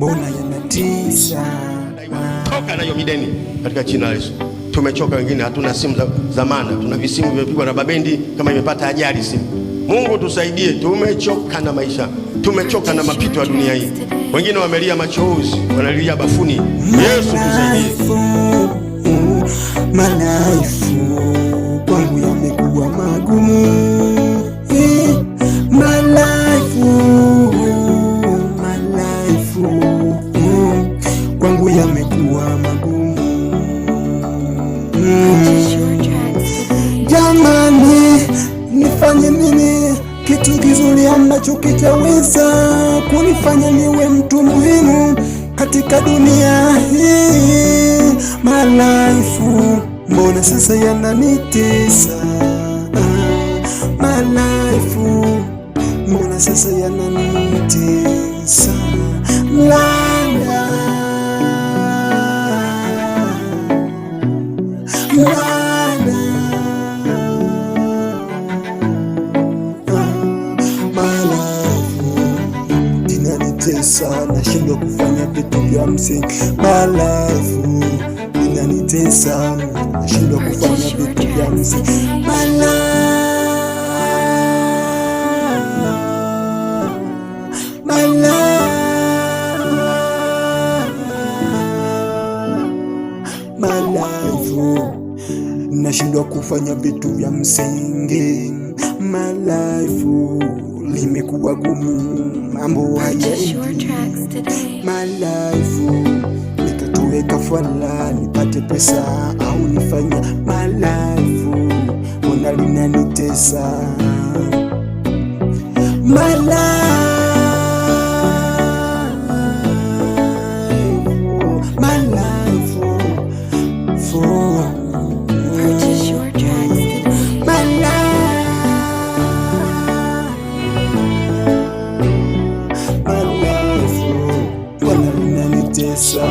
mbona yanatisa. Toka nayo mideni katika jina la Yesu. Tumechoka, wengine hatuna simu za maana, tuna visimu vimepigwa na babendi kama imepata ajali simu. Mungu tusaidie, tumechoka na maisha, tumechoka na mapito ya dunia hii. Wengine wamelia machozi, wanalia bafuni. Yesu tusaidie. Malaifu kwangu yamekuwa magumu. Malaifu kwangu yamekuwa magumu. Jamani, nifanye nini? Kitu kizuri ambacho kitaweza kunifanya niwe mtu muhimu katika dunia hii. Malaifu mbona sasa yananitesa? Malaifu mbona sasa yananitesa? Nashindwa kufanya vitu vya msingi. Malaifu inanitesa, nashindwa kufanya vitu vya msingi. Malaifu nashindwa kufanya vitu vya msingi. Malaifu limekuwa gumu, mambo hayaendi. Malaifu nikatoe kafara nipate pesa au nifanya. Malaifu mbona linanitesa? Malaifu mbona linanitesa?